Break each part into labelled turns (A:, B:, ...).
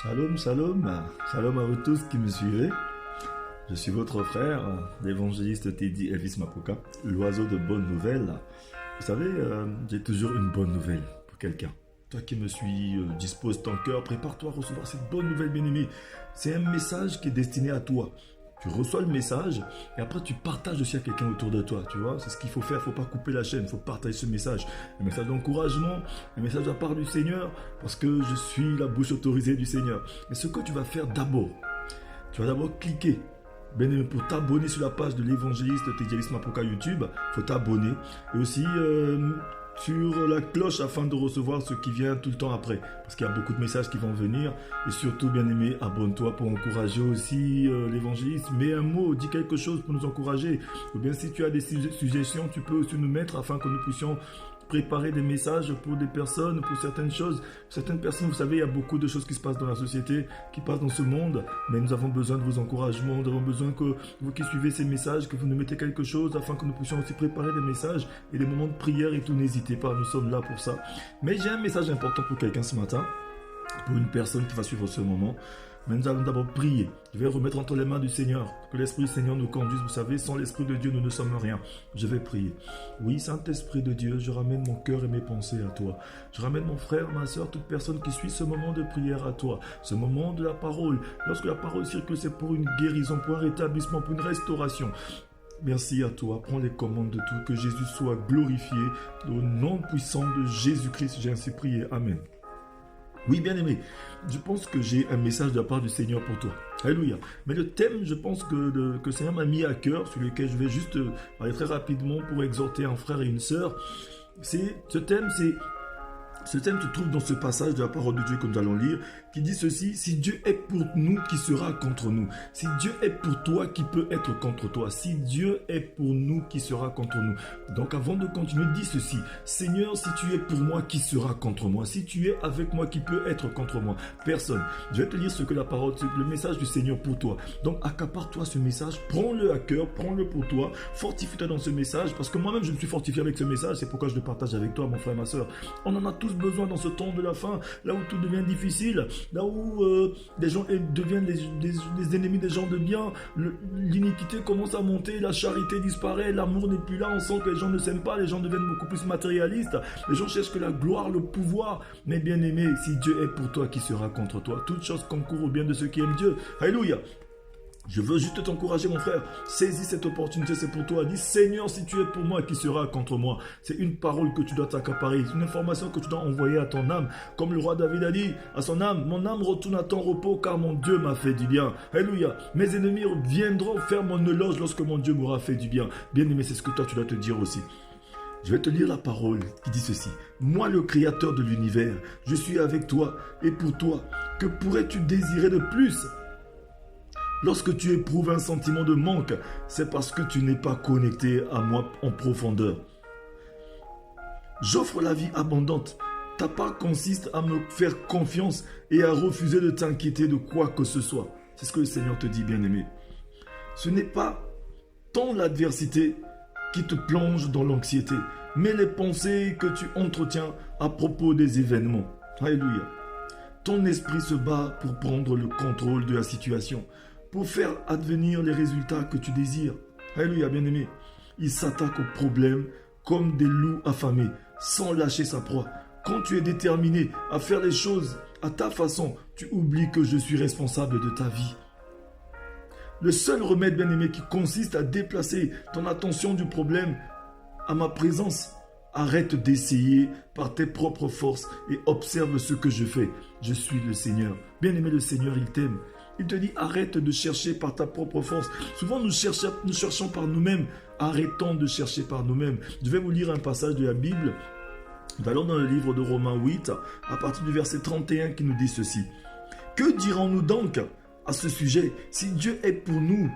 A: Shalom, shalom, shalom à vous tous qui me suivez. Je suis votre frère, l'évangéliste Teddy Elvis Mapoka, l'oiseau de bonnes nouvelles. Vous savez, j'ai toujours une bonne nouvelle pour quelqu'un. Toi qui me suis, dispose ton cœur, prépare-toi à recevoir cette bonne nouvelle, bien-aimé. C'est un message qui est destiné à toi. Tu reçois le message et après tu partages aussi à quelqu'un autour de toi, tu vois. C'est ce qu'il faut faire, il ne faut pas couper la chaîne, il faut partager ce message. Un message d'encouragement, un message de la part du Seigneur, parce que je suis la bouche autorisée du Seigneur. Mais ce que tu vas faire d'abord, tu vas d'abord cliquer. Ben, pour t'abonner sur la page de l'évangéliste Teddy Elvis Mapoka YouTube, il faut t'abonner. Et aussi sur la cloche afin de recevoir ce qui vient tout le temps après. Parce qu'il y a beaucoup de messages qui vont venir. Et surtout, bien aimé, abonne-toi pour encourager aussi l'évangéliste. Mets un mot, dis quelque chose pour nous encourager. Ou bien si tu as des suggestions, tu peux aussi nous mettre afin que nous puissions préparer des messages pour des personnes, pour certaines choses. Certaines personnes, vous savez, il y a beaucoup de choses qui se passent dans la société, qui passent dans ce monde, mais nous avons besoin de vos encouragements, nous avons besoin que vous qui suivez ces messages, que vous nous mettez quelque chose afin que nous puissions aussi préparer des messages et des moments de prière et tout. N'hésitez pas, nous sommes là pour ça. Mais j'ai un message important pour quelqu'un ce matin, pour une personne qui va suivre ce moment. Mais nous allons d'abord prier. Je vais remettre entre les mains du Seigneur. Que l'Esprit du Seigneur nous conduise. Vous savez, sans l'Esprit de Dieu, nous ne sommes rien. Je vais prier. Oui, Saint-Esprit de Dieu, je ramène mon cœur et mes pensées à toi. Je ramène mon frère, ma soeur, toute personne qui suit ce moment de prière à toi. Ce moment de la parole. Lorsque la parole circule, c'est pour une guérison, pour un rétablissement, pour une restauration. Merci à toi. Prends les commandes de tout. Que Jésus soit glorifié. Au nom puissant de Jésus-Christ, j'ai ainsi prié. Amen. Oui, bien aimé, je pense que j'ai un message de la part du Seigneur pour toi. Alléluia. Mais le thème, je pense que le Seigneur m'a mis à cœur, sur lequel je vais juste aller très rapidement pour exhorter un frère et une sœur. Ce thème se trouve dans ce passage de la parole de Dieu que nous allons lire, qui dit ceci: si Dieu est pour nous, qui sera contre nous? Si Dieu est pour toi, qui peut être contre toi? Si Dieu est pour nous, qui sera contre nous? Donc avant de continuer, dis ceci: Seigneur, si tu es pour moi, qui sera contre moi? Si tu es avec moi, qui peut être contre moi? Personne. Je vais te lire ce que la parole, le message du Seigneur pour toi. Donc accapare-toi ce message, prends-le à cœur, prends-le pour toi, fortifie-toi dans ce message, parce que moi-même je me suis fortifié avec ce message, c'est pourquoi je le partage avec toi, mon frère et ma soeur. On en a tous besoin dans ce temps de la fin, là où tout devient difficile, là où les gens deviennent les ennemis des gens de bien, l'iniquité commence à monter, la charité disparaît, l'amour n'est plus là, on sent que les gens ne s'aiment pas, les gens deviennent beaucoup plus matérialistes, les gens cherchent que la gloire, le pouvoir. Mais bien aimé, si Dieu est pour toi, qui sera contre toi? Toute chose concourt au bien de ceux qui aiment Dieu. Alléluia. Je veux juste t'encourager, mon frère. Saisis cette opportunité, c'est pour toi. Dis: Seigneur, si tu es pour moi, qui sera contre moi? C'est une parole que tu dois t'accaparer. C'est une information que tu dois envoyer à ton âme. Comme le roi David a dit à son âme: mon âme retourne à ton repos, car mon Dieu m'a fait du bien. Alléluia. Mes ennemis viendront faire mon éloge lorsque mon Dieu m'aura fait du bien. Bien aimé, c'est ce que toi, tu dois te dire aussi. Je vais te lire la parole qui dit ceci: moi, le créateur de l'univers, je suis avec toi et pour toi. Que pourrais-tu désirer de plus? Lorsque tu éprouves un sentiment de manque, c'est parce que tu n'es pas connecté à moi en profondeur. J'offre la vie abondante. Ta part consiste à me faire confiance et à refuser de t'inquiéter de quoi que ce soit. C'est ce que le Seigneur te dit, bien-aimé. Ce n'est pas tant l'adversité qui te plonge dans l'anxiété, mais les pensées que tu entretiens à propos des événements. Alléluia. Ton esprit se bat pour prendre le contrôle de la situation, pour faire advenir les résultats que tu désires. Alléluia, bien-aimé. Il s'attaque aux problèmes comme des loups affamés, sans lâcher sa proie. Quand tu es déterminé à faire les choses à ta façon, tu oublies que je suis responsable de ta vie. Le seul remède, bien-aimé, qui consiste à déplacer ton attention du problème à ma présence. Arrête d'essayer par tes propres forces et observe ce que je fais. Je suis le Seigneur. Bien-aimé, le Seigneur, il t'aime. Il te dit: arrête de chercher par ta propre force. Souvent, nous cherchons par nous-mêmes. Arrêtons de chercher par nous-mêmes. Je vais vous lire un passage de la Bible. Nous allons dans le livre de Romains 8, à partir du verset 31, qui nous dit ceci. Que dirons-nous donc à ce sujet? Si Dieu est pour nous,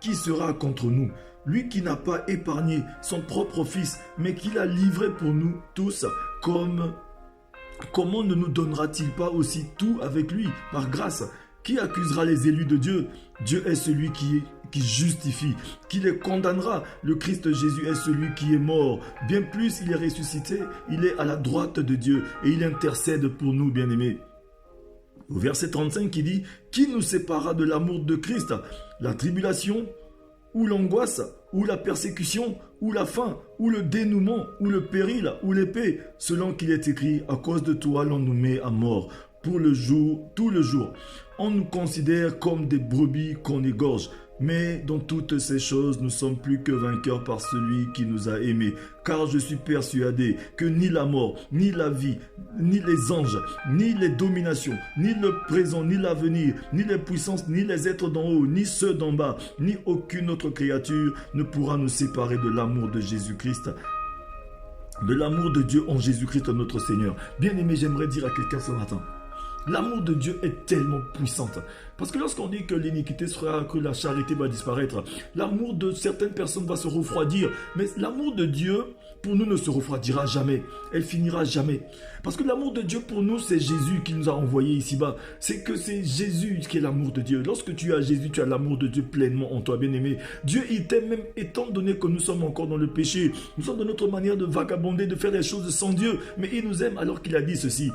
A: qui sera contre nous? Lui qui n'a pas épargné son propre fils, mais qui l'a livré pour nous tous, comment ne nous donnera-t-il pas aussi tout avec lui, par grâce? Qui accusera les élus de Dieu? Dieu est celui qui justifie. Qui les condamnera? Le Christ Jésus est celui qui est mort. Bien plus, il est ressuscité. Il est à la droite de Dieu et il intercède pour nous, bien-aimés. Au verset 35 qui dit « Qui nous séparera de l'amour de Christ? La tribulation, ou l'angoisse, ou la persécution, ou la faim, ou le dénouement, ou le péril, ou l'épée, selon qu'il est écrit, à cause de toi l'on nous met à mort, pour le jour, tout le jour. On nous considère comme des brebis qu'on égorge. Mais dans toutes ces choses, nous sommes plus que vainqueurs par celui qui nous a aimés. Car je suis persuadé que ni la mort, ni la vie, ni les anges, ni les dominations, ni le présent, ni l'avenir, ni les puissances, ni les êtres d'en haut, ni ceux d'en bas, ni aucune autre créature ne pourra nous séparer de l'amour de Jésus-Christ. De l'amour de Dieu en Jésus-Christ notre Seigneur. Bien-aimé, j'aimerais dire à quelqu'un ce matin, l'amour de Dieu est tellement puissant. Parce que lorsqu'on dit que l'iniquité sera accrue, la charité va disparaître, l'amour de certaines personnes va se refroidir. Mais l'amour de Dieu, pour nous, ne se refroidira jamais. Elle finira jamais. Parce que l'amour de Dieu, pour nous, c'est Jésus qui nous a envoyés ici-bas. C'est que c'est Jésus qui est l'amour de Dieu. Lorsque tu as Jésus, tu as l'amour de Dieu pleinement en toi, bien-aimé. Dieu, il t'aime même étant donné que nous sommes encore dans le péché. Nous sommes dans notre manière de vagabonder, de faire les choses sans Dieu. Mais il nous aime alors qu'il a dit ceci.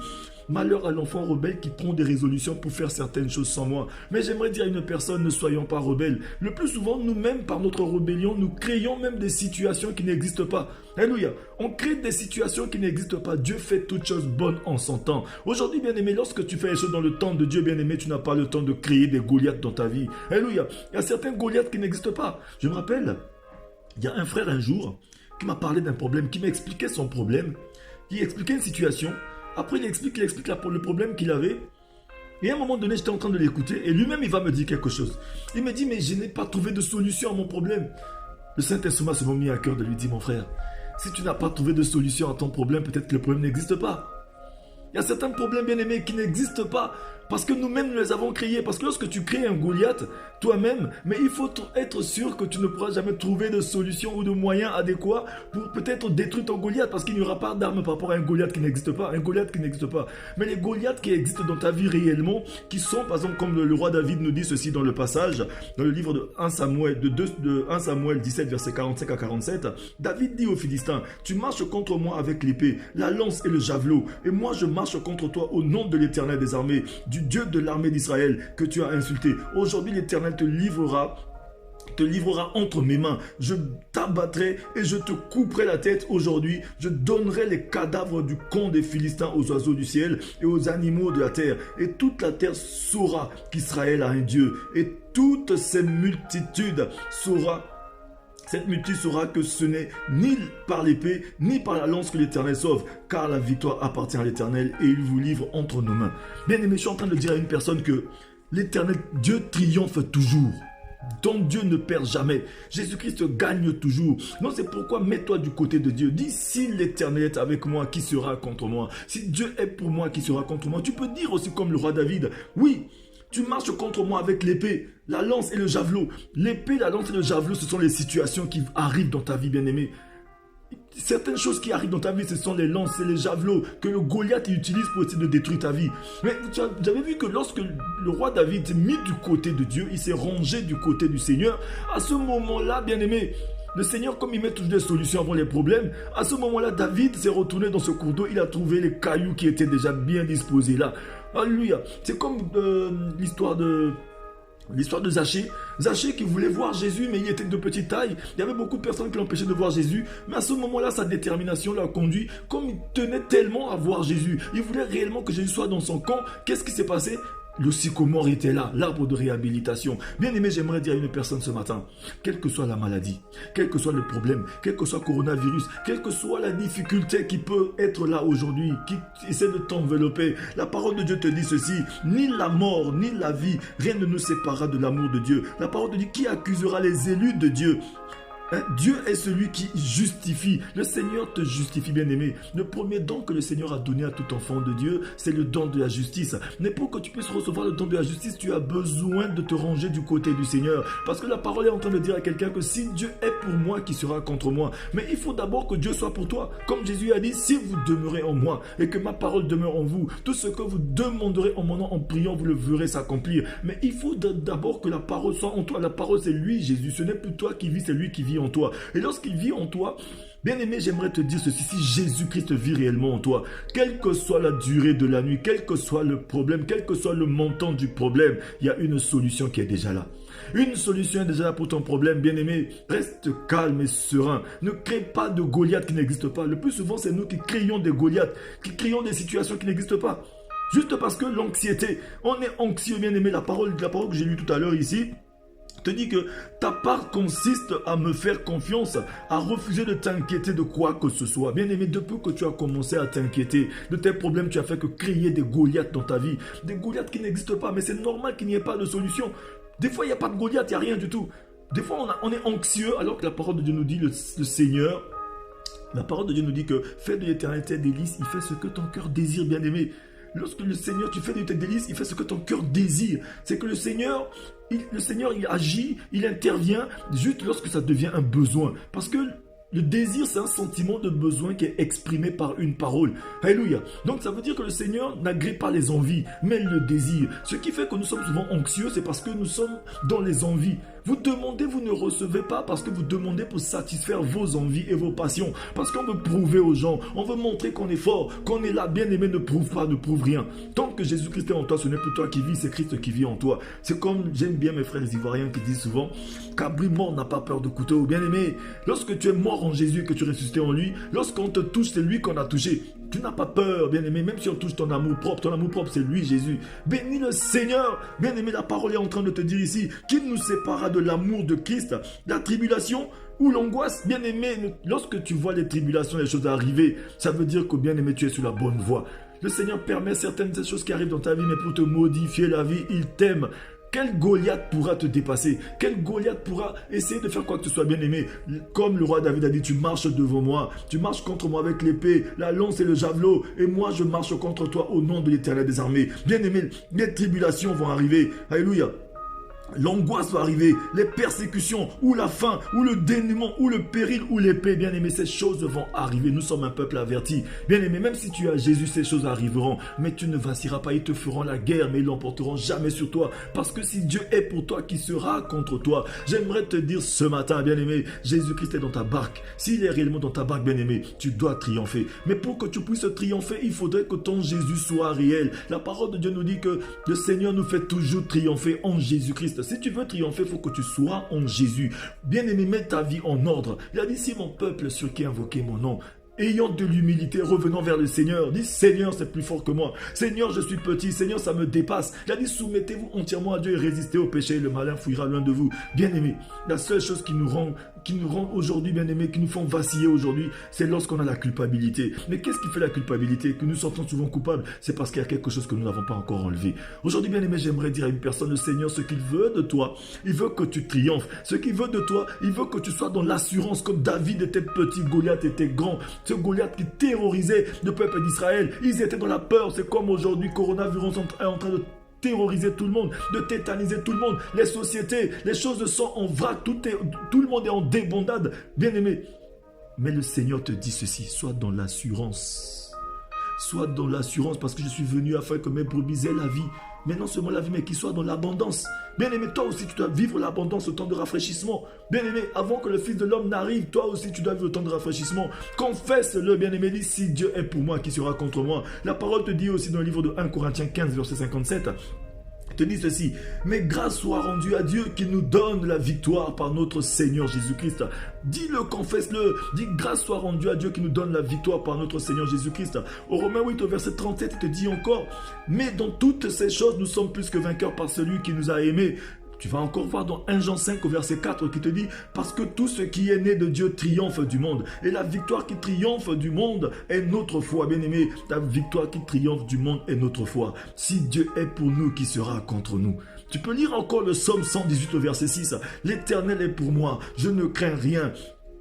A: Malheur à l'enfant rebelle qui prend des résolutions pour faire certaines choses sans moi. Mais j'aimerais dire à une personne, ne soyons pas rebelles. Le plus souvent, nous-mêmes, par notre rébellion, nous créons même des situations qui n'existent pas. Alléluia. On crée des situations qui n'existent pas. Dieu fait toutes choses bonnes en son temps. Aujourd'hui, bien-aimé, lorsque tu fais les choses dans le temps de Dieu, bien-aimé, tu n'as pas le temps de créer des Goliaths dans ta vie. Alléluia. Il y a certains Goliaths qui n'existent pas. Je me rappelle, il y a un frère un jour qui m'a parlé d'un problème, qui m'expliquait son problème, qui expliquait une situation. Après, il explique le problème qu'il avait. Et à un moment donné, j'étais en train de l'écouter. Et lui-même, il va me dire quelque chose. Il me dit, mais je n'ai pas trouvé de solution à mon problème. Le Saint-Esprit se m'a mis à cœur de lui dire, mon frère, si tu n'as pas trouvé de solution à ton problème, peut-être que le problème n'existe pas. Il y a certains problèmes, bien-aimés, qui n'existent pas. Parce que nous-mêmes, nous les avons créés. Parce que lorsque tu crées un Goliath, toi-même, mais il faut être sûr que tu ne pourras jamais trouver de solution ou de moyen adéquat pour peut-être détruire ton Goliath. Parce qu'il n'y aura pas d'arme par rapport à un Goliath qui n'existe pas. Un Goliath qui n'existe pas. Mais les Goliaths qui existent dans ta vie réellement, qui sont, par exemple, comme le roi David nous dit ceci dans le passage, dans le livre de 1 Samuel 17, verset 45 à 47, David dit aux Philistins, tu marches contre moi avec l'épée, la lance et le javelot, et moi je marche contre toi au nom de l'Éternel des armées, du Dieu de l'armée d'Israël que tu as insulté. Aujourd'hui, l'Éternel te livrera entre mes mains. Je t'abattrai et je te couperai la tête aujourd'hui. Je donnerai les cadavres du camp des Philistins aux oiseaux du ciel et aux animaux de la terre. Et toute la terre saura qu'Israël a un Dieu. Et toute cette multitude saura que ce n'est ni par l'épée, ni par la lance que l'Éternel sauve, car la victoire appartient à l'Éternel et il vous livre entre nos mains. Bien aimé, je suis en train de dire à une personne que l'Éternel, Dieu triomphe toujours. Ton Dieu ne perd jamais. Jésus-Christ gagne toujours. Non, c'est pourquoi mets-toi du côté de Dieu. Dis, si l'Éternel est avec moi, qui sera contre moi? Si Dieu est pour moi, qui sera contre moi? Tu peux dire aussi comme le roi David, oui, tu marches contre moi avec l'épée, la lance et le javelot. L'épée, la lance et le javelot, ce sont les situations qui arrivent dans ta vie, bien-aimé. Certaines choses qui arrivent dans ta vie, ce sont les lances et les javelots que le Goliath utilise pour essayer de détruire ta vie. Mais j'avais vu que lorsque le roi David s'est mis du côté de Dieu, il s'est rangé du côté du Seigneur. À ce moment-là, bien-aimé, le Seigneur, comme il met toujours des solutions avant les problèmes, à ce moment-là, David s'est retourné dans ce cours d'eau, il a trouvé les cailloux qui étaient déjà bien disposés là. Alléluia. C'est comme l'histoire de Zachée. Zachée qui voulait voir Jésus, mais il était de petite taille. Il y avait beaucoup de personnes qui l'empêchaient de voir Jésus. Mais à ce moment-là, sa détermination l'a conduit. Comme il tenait tellement à voir Jésus, il voulait réellement que Jésus soit dans son camp. Qu'est-ce qui s'est passé? Le sycomore était là, l'arbre de réhabilitation. Bien aimé, j'aimerais dire à une personne ce matin, quelle que soit la maladie, quel que soit le problème, quel que soit le coronavirus, quelle que soit la difficulté qui peut être là aujourd'hui, qui essaie de t'envelopper, la parole de Dieu te dit ceci, ni la mort, ni la vie, rien ne nous séparera de l'amour de Dieu. La parole te dit, qui accusera les élus de Dieu? Dieu est celui qui justifie. Le Seigneur te justifie, bien-aimé. Le premier don que le Seigneur a donné à tout enfant de Dieu, c'est le don de la justice. Mais pour que tu puisses recevoir le don de la justice, tu as besoin de te ranger du côté du Seigneur. Parce que la parole est en train de dire à quelqu'un que si Dieu est pour moi, qui sera contre moi? Mais il faut d'abord que Dieu soit pour toi. Comme Jésus a dit, si vous demeurez en moi et que ma parole demeure en vous, tout ce que vous demanderez en mon nom, en priant, vous le verrez s'accomplir. Mais il faut d'abord que la parole soit en toi. La parole, c'est lui, Jésus. Ce n'est plus toi qui vis, c'est lui qui vit en toi. Et lorsqu'il vit en toi, Bien-aimé, j'aimerais te dire ceci, si Jésus-Christ vit réellement en toi, quelle que soit la durée de la nuit, quel que soit le problème, quel que soit le montant du problème, il y a une solution qui est déjà là. Une solution est déjà là pour ton problème, bien-aimé. Reste calme et serein. Ne crée pas de Goliath qui n'existe pas. Le plus souvent, c'est nous qui créons des Goliaths, qui créons des situations qui n'existent pas. Juste parce que l'anxiété, on est anxieux, bien-aimé. La parole que j'ai lue tout à l'heure ici, te dit que ta part consiste à me faire confiance, à refuser de t'inquiéter de quoi que ce soit. Bien aimé, depuis que tu as commencé à t'inquiéter de tes problèmes, tu as fait que créer des Goliaths dans ta vie. Des Goliaths qui n'existent pas, mais c'est normal qu'il n'y ait pas de solution. Des fois, il n'y a pas de Goliath, il n'y a rien du tout. Des fois, on est anxieux alors que la parole de Dieu nous dit, le Seigneur, la parole de Dieu nous dit que fais de l'éternité des délices, il fait ce que ton cœur désire, bien aimé. Lorsque le Seigneur, tu fais de tes délices, il fait ce que ton cœur désire. C'est que le Seigneur, il agit, il intervient juste lorsque ça devient un besoin. Parce que le désir, c'est un sentiment de besoin qui est exprimé par une parole. Alléluia. Donc ça veut dire que le Seigneur n'agrée pas les envies, mais le désir. Ce qui fait que nous sommes souvent anxieux, c'est parce que nous sommes dans les envies. Vous demandez, vous ne recevez pas parce que vous demandez pour satisfaire vos envies et vos passions. Parce qu'on veut prouver aux gens, on veut montrer qu'on est fort, qu'on est là, bien aimé, ne prouve pas, ne prouve rien. Tant que Jésus-Christ est en toi, ce n'est plus toi qui vis, c'est Christ qui vit en toi. C'est comme, j'aime bien mes frères ivoiriens qui disent souvent, cabri mort n'a pas peur de couteau. Bien aimé, lorsque tu es mort en Jésus et que tu es ressuscité en lui, lorsqu'on te touche, c'est lui qu'on a touché. Tu n'as pas peur, bien-aimé, même si on touche ton amour propre, c'est lui, Jésus. Bénis le Seigneur, bien-aimé, la parole est en train de te dire ici, qu'il nous séparera de l'amour de Christ, la tribulation ou l'angoisse, bien-aimé, lorsque tu vois les tribulations, les choses arriver, ça veut dire que, bien-aimé, tu es sur la bonne voie. Le Seigneur permet certaines choses qui arrivent dans ta vie, mais pour te modifier la vie, il t'aime. Quel Goliath pourra te dépasser? Quel Goliath pourra essayer de faire quoi que ce soit, bien-aimé? Comme le roi David a dit, tu marches devant moi, tu marches contre moi avec l'épée, la lance et le javelot, et moi je marche contre toi au nom de l'Éternel des armées. Bien-aimé, les tribulations vont arriver. Alléluia. L'angoisse va arriver, les persécutions, ou la faim, ou le dénuement, ou le péril, ou l'épée. Bien-aimé, ces choses vont arriver. Nous sommes un peuple averti. Bien-aimé, même si tu as Jésus, ces choses arriveront. Mais tu ne vacilleras pas. Ils te feront la guerre, mais ils l'emporteront jamais sur toi. Parce que si Dieu est pour toi, qui sera contre toi? J'aimerais te dire ce matin, bien-aimé, Jésus-Christ est dans ta barque. S'il est réellement dans ta barque, bien-aimé, tu dois triompher. Mais pour que tu puisses triompher, il faudrait que ton Jésus soit réel. La parole de Dieu nous dit que le Seigneur nous fait toujours triompher en Jésus-Christ. Si tu veux triompher, il faut que tu sois en Jésus. Bien-aimé, mets ta vie en ordre. Il a dit, si mon peuple sur qui invoquer mon nom, ayant de l'humilité, revenant vers le Seigneur, dis, Seigneur, c'est plus fort que moi. Seigneur, je suis petit. Seigneur, ça me dépasse. Il a dit, soumettez-vous entièrement à Dieu et résistez au péché. Le malin fuira loin de vous. Bien-aimé, la seule chose qui nous rend aujourd'hui, bien-aimés, qui nous font vaciller aujourd'hui, c'est lorsqu'on a la culpabilité. Mais qu'est-ce qui fait la culpabilité? Que nous sentons souvent coupables, c'est parce qu'il y a quelque chose que nous n'avons pas encore enlevé. Aujourd'hui, bien-aimé, j'aimerais dire à une personne, le Seigneur, ce qu'il veut de toi, il veut que tu triomphes. Ce qu'il veut de toi, il veut que tu sois dans l'assurance, comme David était petit, Goliath était grand. Ce Goliath qui terrorisait le peuple d'Israël. Ils étaient dans la peur. C'est comme aujourd'hui, coronavirus est en train de terroriser tout le monde, de tétaniser tout le monde, les sociétés, les choses sont en vrac, tout le monde est en débandade, bien-aimé. Mais le Seigneur te dit ceci, sois dans l'assurance. Sois dans l'assurance parce que je suis venu afin que mes brebis aient la vie. Mais non seulement la vie, mais qu'ils soient dans l'abondance. Bien-aimé, toi aussi tu dois vivre l'abondance, le temps de rafraîchissement. Bien-aimé, avant que le Fils de l'homme n'arrive, toi aussi tu dois vivre le temps de rafraîchissement. Confesse-le, bien-aimé, dis, si Dieu est pour moi, qui sera contre moi? La parole te dit aussi dans le livre de 1 Corinthiens 15, verset 57, te dit ceci, mais grâce soit rendue à Dieu qui nous donne la victoire par notre Seigneur Jésus-Christ. Dis-le, confesse-le, dis grâce soit rendue à Dieu qui nous donne la victoire par notre Seigneur Jésus-Christ. Au Romains 8, au verset 37, il te dit encore, mais dans toutes ces choses, nous sommes plus que vainqueurs par celui qui nous a aimés. Tu vas encore voir dans 1 Jean 5 au verset 4 qui te dit « Parce que tout ce qui est né de Dieu triomphe du monde. Et la victoire qui triomphe du monde est notre foi. » Bien-aimé, la victoire qui triomphe du monde est notre foi. Si Dieu est pour nous, qui sera contre nous? Tu peux lire encore le psaume 118 au verset 6. « L'Éternel est pour moi, je ne crains rien. »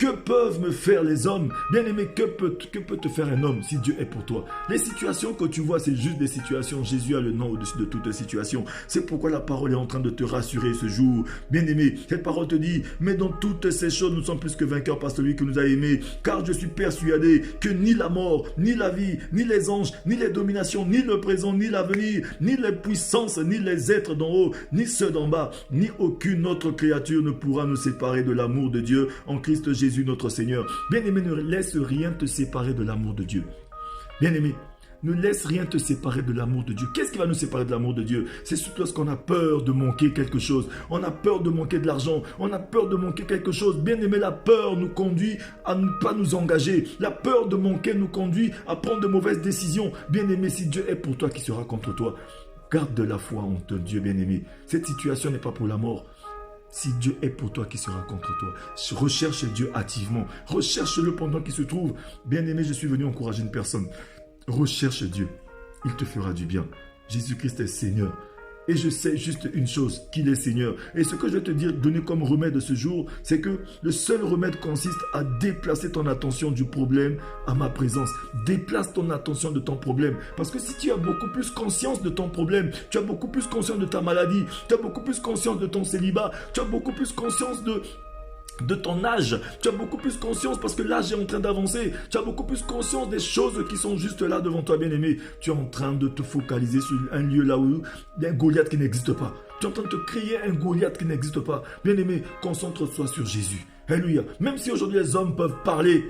A: Que peuvent me faire les hommes? Bien-aimé, que peut te faire un homme si Dieu est pour toi? Les situations que tu vois, c'est juste des situations. Jésus a le nom au-dessus de toutes les situations. C'est pourquoi la parole est en train de te rassurer ce jour. Bien-aimé, cette parole te dit, mais dans toutes ces choses, nous sommes plus que vainqueurs par celui qui nous a aimés. Car je suis persuadé que ni la mort, ni la vie, ni les anges, ni les dominations, ni le présent, ni l'avenir, ni les puissances, ni les êtres d'en haut, ni ceux d'en bas, ni aucune autre créature ne pourra nous séparer de l'amour de Dieu en Christ Jésus. Jésus notre Seigneur. Bien-aimé, ne laisse rien te séparer de l'amour de Dieu. Bien-aimé, ne laisse rien te séparer de l'amour de Dieu. Qu'est-ce qui va nous séparer de l'amour de Dieu? C'est surtout lorsqu'on a peur de manquer quelque chose. On a peur de manquer de l'argent. On a peur de manquer quelque chose. Bien aimé, la peur nous conduit à ne pas nous engager. La peur de manquer nous conduit à prendre de mauvaises décisions. Bien aimé, si Dieu est pour toi, qui sera contre toi? Garde de la foi en ton Dieu, bien aimé. Cette situation n'est pas pour la mort. Si Dieu est pour toi, qui sera contre toi? Recherche Dieu activement. Recherche-le pendant qu'il se trouve. Bien aimé, je suis venu encourager une personne. Recherche Dieu, il te fera du bien. Jésus-Christ est Seigneur. Et je sais juste une chose, qu'il est Seigneur. Et ce que je vais te dire, donner comme remède ce jour, c'est que le seul remède consiste à déplacer ton attention du problème à ma présence. Déplace ton attention de ton problème. Parce que si tu as beaucoup plus conscience de ton problème, tu as beaucoup plus conscience de ta maladie, tu as beaucoup plus conscience de ton célibat, tu as beaucoup plus conscience de ton âge, tu as beaucoup plus conscience parce que l'âge est en train d'avancer, tu as beaucoup plus conscience des choses qui sont juste là devant toi, bien-aimé. Tu es en train de te focaliser sur un lieu là où il y a un Goliath qui n'existe pas. Tu es en train de te créer un Goliath qui n'existe pas. Bien-aimé, concentre-toi sur Jésus. Alléluia. Même si aujourd'hui les hommes peuvent parler,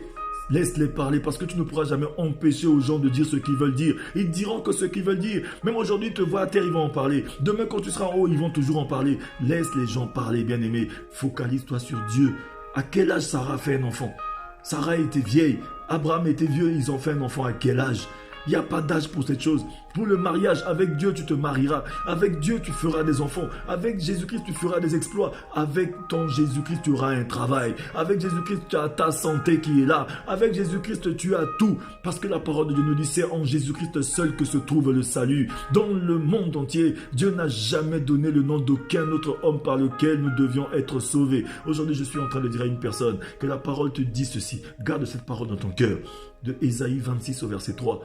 A: laisse-les parler parce que tu ne pourras jamais empêcher aux gens de dire ce qu'ils veulent dire. Ils diront que ce qu'ils veulent dire. Même aujourd'hui, ils te voient à terre, ils vont en parler. Demain, quand tu seras en haut, ils vont toujours en parler. Laisse les gens parler, bien-aimé. Focalise-toi sur Dieu. À quel âge Sarah fait un enfant? Sarah était vieille. Abraham était vieux. Ils ont fait un enfant à quel âge? Il n'y a pas d'âge pour cette chose. Pour le mariage, avec Dieu, tu te marieras. Avec Dieu, tu feras des enfants. Avec Jésus-Christ, tu feras des exploits. Avec ton Jésus-Christ, tu auras un travail. Avec Jésus-Christ, tu as ta santé qui est là. Avec Jésus-Christ, tu as tout. Parce que la parole de Dieu nous dit, c'est en Jésus-Christ seul que se trouve le salut. Dans le monde entier, Dieu n'a jamais donné le nom d'aucun autre homme par lequel nous devions être sauvés. Aujourd'hui, je suis en train de dire à une personne que la parole te dit ceci. Garde cette parole dans ton cœur. De Ésaïe 26 au verset 3.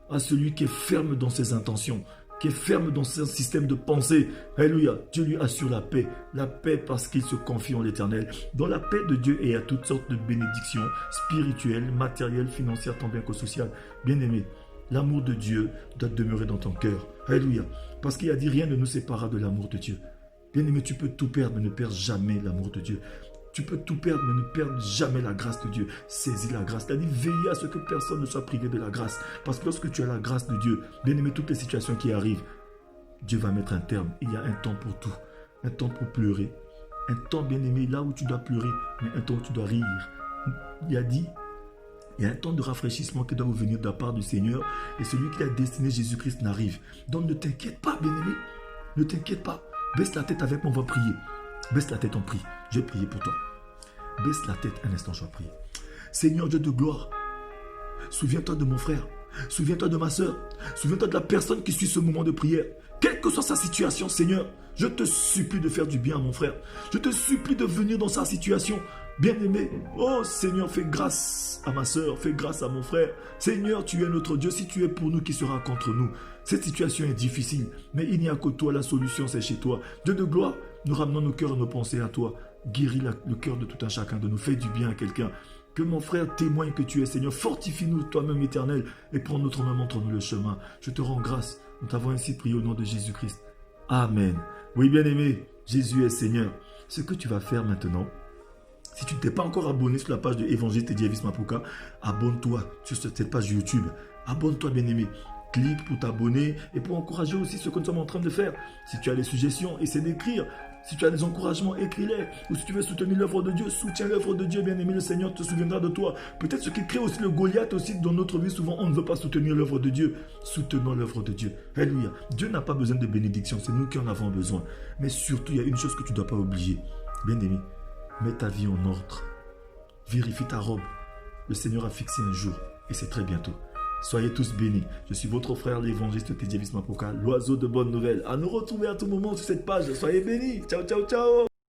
A: À celui qui est ferme dans ses intentions, qui est ferme dans son système de pensée. Alléluia. Dieu lui assure la paix. La paix parce qu'il se confie en l'Éternel. Dans la paix de Dieu, il y a toutes sortes de bénédictions spirituelles, matérielles, financières, tant bien que sociales. Bien-aimé, l'amour de Dieu doit demeurer dans ton cœur. Alléluia. Parce qu'il a dit rien ne nous séparera de l'amour de Dieu. Bien-aimé, tu peux tout perdre, mais ne perds jamais l'amour de Dieu. Tu peux tout perdre, mais ne perdre jamais la grâce de Dieu. Saisis la grâce. Il a dit, veillez à ce que personne ne soit privé de la grâce. Parce que lorsque tu as la grâce de Dieu, bien aimé, toutes les situations qui arrivent, Dieu va mettre un terme. Il y a un temps pour tout. Un temps pour pleurer. Un temps, bien aimé, là où tu dois pleurer, mais un temps où tu dois rire. Il a dit, il y a un temps de rafraîchissement qui doit vous venir de la part du Seigneur. Et celui qui a destiné Jésus-Christ n'arrive. Donc ne t'inquiète pas, bien aimé. Ne t'inquiète pas. Baisse la tête avec moi, on va prier. Baisse la tête, on prie. Je vais prier pour toi. Baisse la tête un instant, je vais prier. Seigneur Dieu de gloire, souviens-toi de mon frère. Souviens-toi de ma soeur. Souviens-toi de la personne qui suit ce moment de prière. Quelle que soit sa situation, Seigneur, je te supplie de faire du bien à mon frère. Je te supplie de venir dans sa situation. Bien-aimé, oh Seigneur, fais grâce à ma soeur, fais grâce à mon frère. Seigneur, tu es notre Dieu. Si tu es pour nous, qui sera contre nous? Cette situation est difficile, mais il n'y a que toi. La solution, c'est chez toi. Dieu de gloire, nous ramenons nos cœurs et nos pensées à toi. Guéris le cœur de tout un chacun de nous. Fais du bien à quelqu'un. Que mon frère témoigne que tu es Seigneur. Fortifie-nous toi-même éternel et prends notre main, montre-nous le chemin. Je te rends grâce. Nous t'avons ainsi prié au nom de Jésus-Christ. Amen. Oui, bien-aimé, Jésus est Seigneur. Ce que tu vas faire maintenant, si tu ne t'es pas encore abonné sur la page de Évangéliste Teddy Elvis Mapuka, abonne-toi sur cette page YouTube. Abonne-toi, bien-aimé. Clique pour t'abonner et pour encourager aussi ce que nous sommes en train de faire. Si tu as des suggestions, essaie d'écrire. Si tu as des encouragements, écris-les. Ou si tu veux soutenir l'œuvre de Dieu, soutiens l'œuvre de Dieu, bien-aimé. Le Seigneur te souviendra de toi. Peut-être ce qui crée aussi le Goliath aussi dans notre vie. Souvent, on ne veut pas soutenir l'œuvre de Dieu. Soutenons l'œuvre de Dieu. Alléluia. Dieu n'a pas besoin de bénédiction. C'est nous qui en avons besoin. Mais surtout, il y a une chose que tu ne dois pas oublier. Bien-aimé, mets ta vie en ordre. Vérifie ta robe. Le Seigneur a fixé un jour. Et c'est très bientôt. Soyez tous bénis. Je suis votre frère, l'évangéliste Teddy Elvis Mapuka, l'oiseau de bonnes nouvelles. À nous retrouver à tout moment sur cette page. Soyez bénis. Ciao, ciao, ciao.